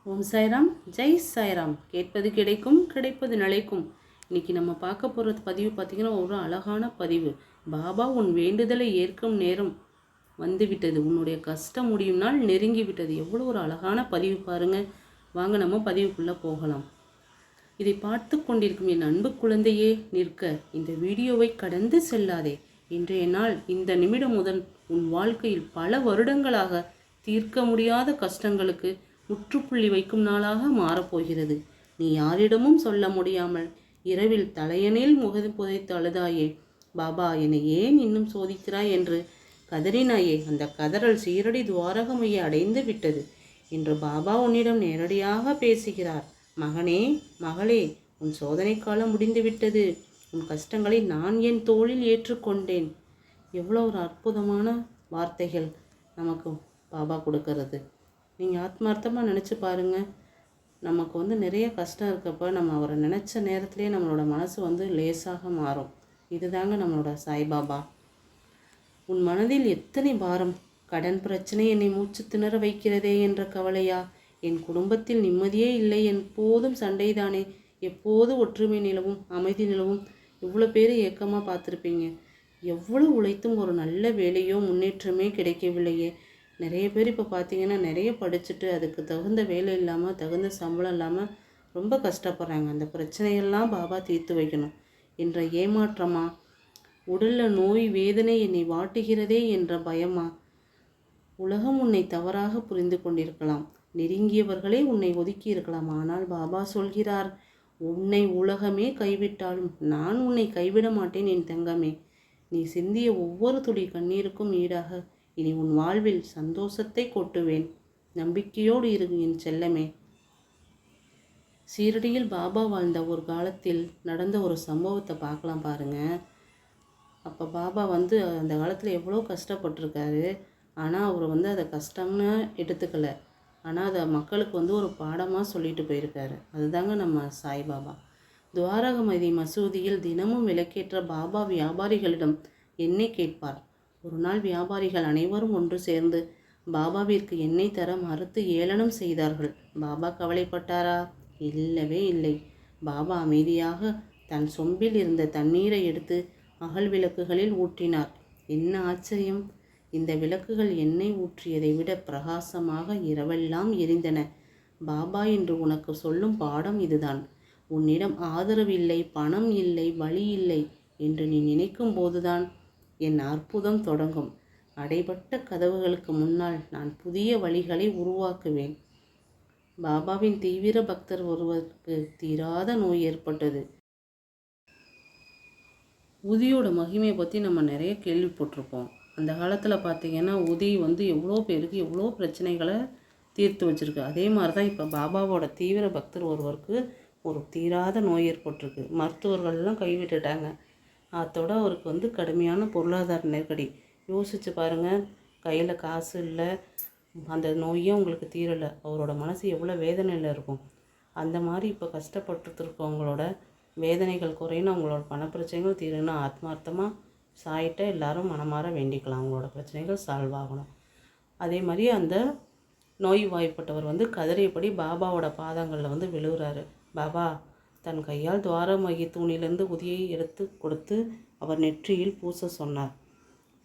ஓம் சாய்ராம், ஜெய் சாய்ராம். கேட்பது கிடைக்கும், கிடைப்பது நிலைக்கும். இன்னைக்கு நம்ம பார்க்க போகிறது பதிவு பார்த்திங்கன்னா ஒரு அழகான பதிவு. பாபா உன் வேண்டுதலை ஏற்கும் நேரம் வந்துவிட்டது, உன்னுடைய கஷ்டம் முடியும் நாள் நெருங்கி விட்டது. எவ்வளோ ஒரு அழகான பதிவு பாருங்கள். வாங்க நம்ம பதிவுக்குள்ளே போகலாம். இதை பார்த்து கொண்டிருக்கும் என் அன்பு குழந்தையே, நிற்க இந்த வீடியோவை கடந்து செல்லாதே. இன்றைய நாள் இந்த நிமிடம் முதல் உன் வாழ்க்கையில் பல வருடங்களாக தீர்க்க முடியாத கஷ்டங்களுக்கு முற்றுப்புள்ளி வைக்கும் நாளாக மாறப்போகிறது. நீ யாரிடமும் சொல்ல முடியாமல் இரவில் தலையணில் முகது புதைத்து அழுதாயே, பாபா என்னை ஏன் இன்னும் சோதிக்கிறாய் என்று கதறினாயே. அந்த கதறல் சீரடி துவாரகமையை அடைந்து விட்டது. இன்று பாபா உன்னிடம் நேரடியாக பேசுகிறார். மகனே, மகளே, உன் சோதனை காலம் முடிந்துவிட்டது. உன் கஷ்டங்களை நான் என் தோளில் ஏற்றுக்கொண்டேன். எவ்வளோ ஒரு அற்புதமான வார்த்தைகள் நமக்கு பாபா கொடுக்கறது. நீங்கள் ஆத்மார்த்தமாக நினச்சி பாருங்கள். நமக்கு நிறைய கஷ்டம் இருக்கப்போ நம்ம அவரை நினச்ச நேரத்துலேயே நம்மளோட மனசு லேசாக மாறும். இதுதாங்க நம்மளோட சாய்பாபா. உன் மனதில் எத்தனை பாரம், கடன் பிரச்சனை என்னை மூச்சு திணற வைக்கிறதே என்ற கவலையா? என் குடும்பத்தில் நிம்மதியே இல்லை, எப்போதும் சண்டைதானே, எப்போது ஒற்றுமை நிலவும், அமைதி நிலவும். இவ்வளோ பேர் ஏக்கமாக பார்த்துருப்பீங்க. எவ்வளோ உழைத்தும் ஒரு நல்ல வேலையோ முன்னேற்றமே கிடைக்கவில்லையே. நிறைய பேர் இப்போ பார்த்தீங்கன்னா நிறைய படிச்சுட்டு அதுக்கு தகுந்த வேலை இல்லாமல், தகுந்த சம்பளம் இல்லாமல் ரொம்ப கஷ்டப்படுறாங்க. அந்த பிரச்சனையெல்லாம் பாபா தீர்த்து வைக்கணும் என்ற ஏமாற்றமா? உடலில் நோய் வேதனை என்னை வாட்டுகிறதே என்ற பயமா? உலகம் உன்னை தவறாக புரிந்து கொண்டிருக்கலாம், நெருங்கியவர்களே உன்னை ஒதுக்கி இருக்கலாம். ஆனால் பாபா சொல்கிறார், உன்னை உலகமே கைவிட்டாலும் நான் உன்னை கைவிட மாட்டேன் என் தங்கமே. நீ சிந்திய ஒவ்வொரு துளி கண்ணீருக்கும் ஈடாக இனி உன் வாழ்வில் சந்தோஷத்தை கொட்டுவேன். நம்பிக்கையோடு இரு என் செல்லமே. சீரடியில் பாபா வாழ்ந்த ஒரு காலத்தில் நடந்த ஒரு சம்பவத்தை பார்க்கலாம் பாருங்க. அப்போ பாபா அந்த காலத்தில் எவ்வளோ கஷ்டப்பட்டிருக்காரு. ஆனால் அவர் அதை கஷ்டம்னு எடுத்துக்கலை. ஆனால் அதை மக்களுக்கு ஒரு பாடமாக சொல்லிட்டு போயிருக்காரு. அதுதாங்க நம்ம சாய்பாபா. துவாரகமதி மசூதியில் தினமும் விளக்கேற்ற பாபா வியாபாரிகளிடம் எண்ணெய் கேட்பார். ஒரு நாள் வியாபாரிகள் அனைவரும் ஒன்று சேர்ந்து பாபாவிற்கு எண்ணெய் தர மறுத்து ஏளனம் செய்தார்கள். பாபா கவலைப்பட்டாரா? இல்லவே இல்லை. பாபா அமைதியாக தன் சொம்பில் இருந்த தண்ணீரை எடுத்து அகல் விளக்குகளில் ஊற்றினார். என்ன ஆச்சரியம்! இந்த விளக்குகள் எண்ணெய் ஊற்றியதை விட பிரகாசமாக இரவெல்லாம் எரிந்தன. பாபா என்று உனக்கு சொல்லும் பாடம் இதுதான். உன்னிடம் ஆதரவு இல்லை, பணம் இல்லை, வழி இல்லை என்று நீ நினைக்கும் போதுதான் என் அற்புதம் தொடங்கும். அடைபட்ட கதவுகளுக்கு முன்னால் நான் புதிய வழிகளை உருவாக்குவேன். பாபாவின் தீவிர பக்தர் ஒருவருக்கு தீராத நோய் ஏற்பட்டது. உதியோட மகிமையை பற்றி நம்ம நிறைய கேள்விப்பட்டிருப்போம். அந்த காலத்தில் பார்த்திங்கன்னா உதி எவ்வளோ பேருக்கு எவ்வளோ பிரச்சனைகளை தீர்த்து வச்சுருக்கு. அதே மாதிரி தான் இப்போ பாபாவோட தீவிர பக்தர் ஒருவருக்கு ஒரு தீராத நோய் ஏற்பட்டிருக்கு. மருத்துவர்கள்லாம் கைவிட்டுட்டாங்க. அதோட அவருக்கு கடுமையான பொருளாதார நெருக்கடி. யோசித்து பாருங்கள், கையில் காசு இல்லை, அந்த நோயும் உங்களுக்கு தீரலை. அவரோட மனசு எவ்வளோ வேதனையில் இருக்கும். அந்த மாதிரி இப்போ கஷ்டப்பட்டுருக்கவங்களோட வேதனைகள் குறையணும், அவங்களோட பணப்பிரச்சனைகள் தீரணும். ஆத்மார்த்தமாக சாயிட்ட எல்லாரும் மனமாற வேண்டிக்கலாம், அவங்களோட பிரச்சனைகள் சால்வ் ஆகணும். அதே மாதிரி அந்த நோய் வாய்ப்பட்டவர் கதறியபடி பாபாவோட பாதங்களில் விழுகிறாரு. பாபா தன் கையால் துவாரமகி தூணிலிருந்து உதியை எடுத்து கொடுத்து அவர் நெற்றியில் பூச சொன்னார்.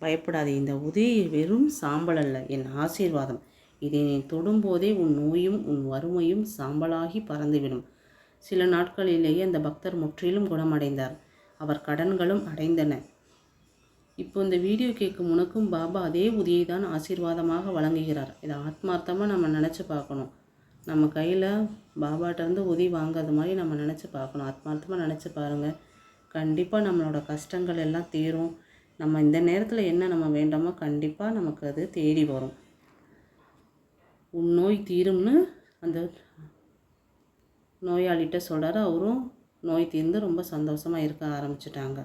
பயப்படாதே, இந்த உதி வெறும் சாம்பல் அல்ல, என் ஆசீர்வாதம். இதை நீ தொடும்போதே உன் நோயும் உன் வறுமையும் சாம்பலாகி பறந்துவிடும். சில நாட்களிலேயே அந்த பக்தர் முற்றிலும் குணமடைந்தார். அவர் கடன்களும் அடைந்தன. இப்போ இந்த வீடியோ கேட்கும் உனக்கும் பாபா அதே உதியை தான் ஆசீர்வாதமாக வழங்குகிறார். இதை ஆத்மார்த்தமாக நம்ம நினச்சி பார்க்கணும். நம்ம கையில் பாபாட்டேருந்து உதவி வாங்காத மாதிரி நம்ம நினச்சி பார்க்கணும். ஆத்மார்த்தமாக நினச்சி பாருங்கள். கண்டிப்பாக நம்மளோட கஷ்டங்கள் எல்லாம் தீரும். நம்ம இந்த நேரத்தில் என்ன நம்ம வேண்டாமோ கண்டிப்பாக நமக்கு அது தேடி வரும். உன் நோய் தீரும்னு அந்த நோயாளிகிட்ட சொல்கிறாரு. அவரும் நோய் தீர்ந்து ரொம்ப சந்தோஷமாக இருக்க ஆரம்பிச்சிட்டாங்க.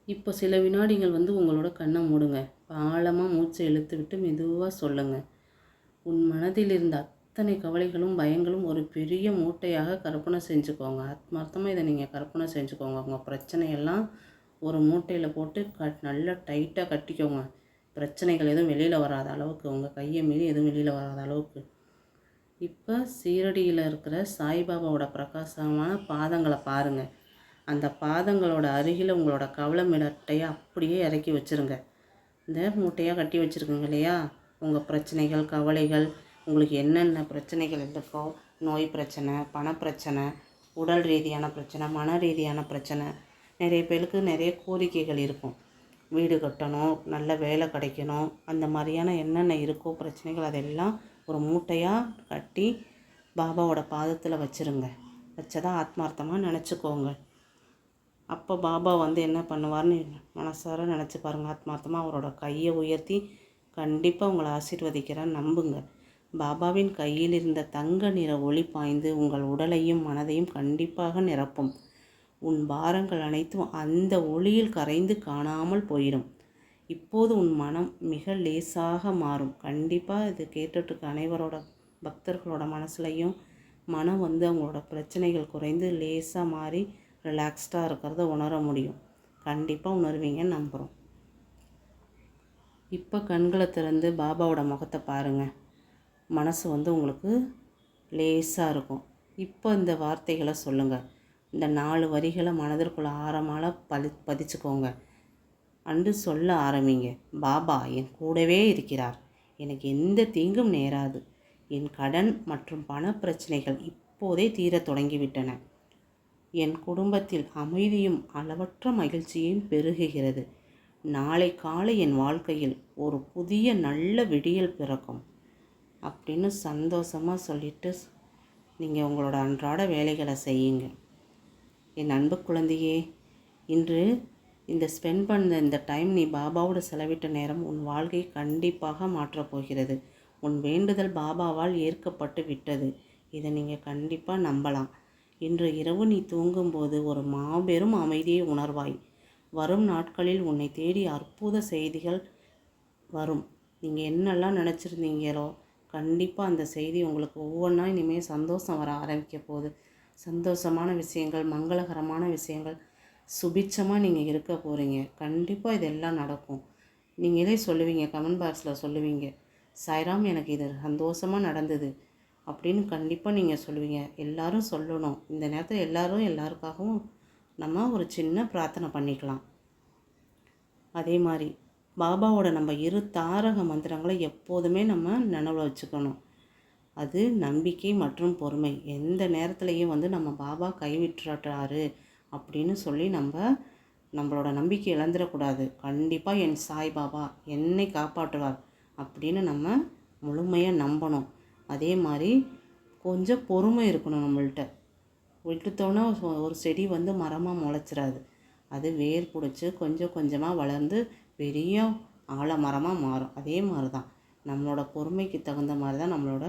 இப்போ சில வினாடிகள் உங்களோட கண்ணை மூடுங்க. ஆழமாக மூச்சை இழுத்து விட்டு மெதுவாக சொல்லுங்கள். உன் மனதில் இருந்த அத்தனை கவலைகளும் பயங்களும் ஒரு பெரிய மூட்டையாக கற்பனை செஞ்சுக்கோங்க. ஆத்மார்த்தமாக இதை நீங்கள் கற்பனை செஞ்சுக்கோங்க. உங்கள் பிரச்சனையெல்லாம் ஒரு மூட்டையில் போட்டு நல்லா டைட்டாக கட்டிக்கோங்க. பிரச்சனைகள் எதுவும் வெளியில் வராத அளவுக்கு, உங்கள் கையை மீறி எதுவும் வெளியில் வராத அளவுக்கு. இப்போ சீரடியில் இருக்கிற சாய்பாபாவோட பிரகாசமான பாதங்களை பாருங்கள். அந்த பாதங்களோட அருகில் உங்களோட கவலை மிடட்டையை அப்படியே இறக்கி வச்சுருங்க. இந்த மூட்டையாக கட்டி வச்சுருக்குங்க இல்லையா, உங்கள் பிரச்சனைகள், கவலைகள், உங்களுக்கு என்னென்ன பிரச்சனைகள் இருக்கோ, நோய் பிரச்சனை, பணப்பிரச்சனை, உடல் ரீதியான பிரச்சனை, மன ரீதியான பிரச்சனை, நிறைய பேருக்கு நிறைய கோரிக்கைகள் இருக்கும். வீடு கட்டணும், நல்ல வேலை கிடைக்கணும், அந்த மாதிரியான என்னென்ன இருக்கோ பிரச்சனைகள் அதெல்லாம் ஒரு மூட்டையாக கட்டி பாபாவோட பாதத்தில் வச்சுருங்க. வச்சதா ஆத்மார்த்தமாக நினச்சிக்கோங்க. அப்போ பாபா என்ன பண்ணுவார்னு மனசார நினச்சி பாருங்கள். ஆத்மார்த்தமாக அவரோட கையை உயர்த்தி கண்டிப்பாக உங்களை ஆசீர்வதிக்கிறான்னு நம்புங்க. பாபாவின் கையில் இருந்த தங்க நிற ஒளி பாய்ந்து உங்கள் உடலையும் மனதையும் கண்டிப்பாக நிரப்பும். உன் பாரங்கள் அனைத்தும் அந்த ஒளியில் கரைந்து காணாமல் போயிடும். இப்போது உன் மனம் மிக லேசாக மாறும். கண்டிப்பாக இது கேட்டுட்ருக்க அனைவரோட பக்தர்களோட மனசுலையும் மனம் அவங்களோட பிரச்சனைகள் குறைந்து லேசாக மாறி ரிலாக்ஸ்டாக இருக்கிறத உணர முடியும். கண்டிப்பாக உணர்வீங்கன்னு நம்புகிறோம். இப்போ கண்களை திறந்து பாபாவோட முகத்தை பாருங்கள். மனசு உங்களுக்கு லேசாக இருக்கும். இப்போ இந்த வார்த்தைகளை சொல்லுங்கள். இந்த 4 வரிகளை மனதிற்குள்ள ஆழமாக பதிச்சுக்கோங்க. அன்று சொல்ல ஆரம்பிங்க. பாபா என் கூடவே இருக்கிறார். எனக்கு எந்த தீங்கும் நேராது. என் கடன் மற்றும் பண பிரச்சனைகள் இப்போதே தீரத் தொடங்கிவிட்டன. என் குடும்பத்தில் அமைதியும் அளவற்ற மகிழ்ச்சியும் பெருகுகிறது. நாளை காலை என் வாழ்க்கையில் ஒரு புதிய நல்ல விடியல் பிறக்கும் அப்படின்னு சந்தோஷமாக சொல்லிவிட்டு நீங்கள் உங்களோட அன்றாட வேலைகளை செய்யுங்க. என் அன்பு குழந்தையே, இன்று இந்த ஸ்பெண்ட் பண்ண இந்த டைம், நீ பாபாவோட செலவிட்ட நேரம் உன் வாழ்க்கை கண்டிப்பாக மாற்றப் போகிறது. உன் வேண்டுதல் பாபாவால் ஏற்கப்பட்டு விட்டது. இதை நீங்கள் கண்டிப்பாக நம்பலாம். இன்று இரவு நீ தூங்கும்போது ஒரு மாபெரும் அமைதியை உணர்வாய். வரும் நாட்களில் உன்னை தேடி அற்புத செய்திகள் வரும். நீங்கள் என்னெல்லாம் நினச்சிருந்தீங்களோ கண்டிப்பாக அந்த செய்தி உங்களுக்கு ஒவ்வொன்றா இனிமேல் சந்தோஷம் வர ஆரம்பிக்க போகுது. சந்தோஷமான விஷயங்கள், மங்களகரமான விஷயங்கள், சுபிட்சமாக நீங்கள் இருக்க போகிறீங்க. கண்டிப்பாக இதெல்லாம் நடக்கும். நீங்களே சொல்லுவீங்க, கமெண்ட் பாக்ஸில் சொல்லுவீங்க, சாய்ராம் எனக்கு இது சந்தோஷமாக நடந்தது அப்படின்னு கண்டிப்பாக நீங்கள் சொல்லுவீங்க. எல்லோரும் சொல்லணும். இந்த நேரத்தில் எல்லாருக்காகவும் நம்ம ஒரு சின்ன பிரார்த்தனை பண்ணிக்கலாம். அதே மாதிரி பாபாவோட நம்ம 2 தாரக மந்திரங்களை எப்போதுமே நம்ம நினைவில் வச்சுக்கணும். அது நம்பிக்கை மற்றும் பொறுமை. எந்த நேரத்துலையும் நம்ம பாபா கைவிட்டுறாரு அப்படின்னு சொல்லி நம்மளோட நம்பிக்கை இழந்துடக்கூடாது. கண்டிப்பாக என் சாய் பாபா என்னை காப்பாற்றுவார் அப்படின்னு நம்ம முழுமையாக நம்பணும். அதே மாதிரி கொஞ்சம் பொறுமை இருக்கணும் நம்மள்கிட்ட. விட்டுத்தோன்னா ஒரு செடி மரமாக முளைச்சிடாது. அது வேர் பிடிச்சி கொஞ்சம் கொஞ்சமாக வளர்ந்து பெரிய ஆலமரமாக மாறும். அதே மாதிரி தான் நம்மளோட பொறுமைக்கு தகுந்த மாதிரி தான் நம்மளோட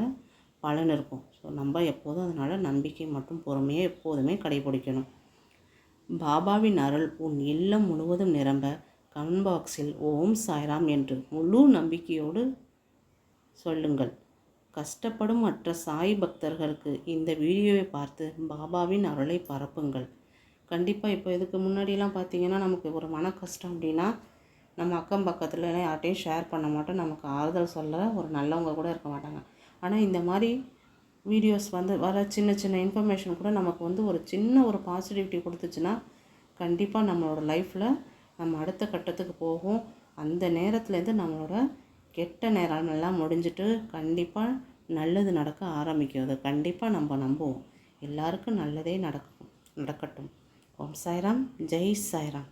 பலன் இருக்கும். ஸோ நம்ம எப்போதும் அதனால் நம்பிக்கை மற்றும் பொறுமையை எப்போதுமே கடைபிடிக்கணும். பாபாவின் அருள் உன் இல்லம் முழுவதும் நிரம்ப கமெண்ட் பாக்ஸில் ஓம் சாய்ராம் என்று முழு நம்பிக்கையோடு சொல்லுங்கள். கஷ்டப்படும் மற்ற சாய் பக்தர்களுக்கு இந்த வீடியோவை பார்த்து பாபாவின் அருளை பரப்புங்கள். கண்டிப்பாக இப்போ இதுக்கு முன்னாடிலாம் பார்த்திங்கன்னா நமக்கு ஒரு மன கஷ்டம் அப்படின்னா நம்ம அக்கம் பக்கத்தில் யார்ட்டையும் ஷேர் பண்ண மாட்டோம். நமக்கு ஆறுதல் சொல்ல ஒரு நல்லவங்க கூட இருக்க மாட்டாங்க. ஆனால் இந்த மாதிரி வீடியோஸ் வர சின்ன சின்ன இன்ஃபர்மேஷன் கூட நமக்கு ஒரு சின்ன ஒரு பாசிட்டிவிட்டி கொடுத்துச்சுன்னா கண்டிப்பாக நம்மளோட லைஃப்பில் நம்ம அடுத்த கட்டத்துக்கு போகும். அந்த நேரத்துலேருந்து நம்மளோட கெட்ட நேரமெல்லாம் முடிஞ்சிட்டு கண்டிப்பாக நல்லது நடக்க ஆரம்பிக்கும். அதை கண்டிப்பாக நம்ம நம்புவோம். எல்லாருக்கும் நல்லதே நடக்கட்டும். ஓம் சாய்ராம், ஜெய் சாய்ராம்.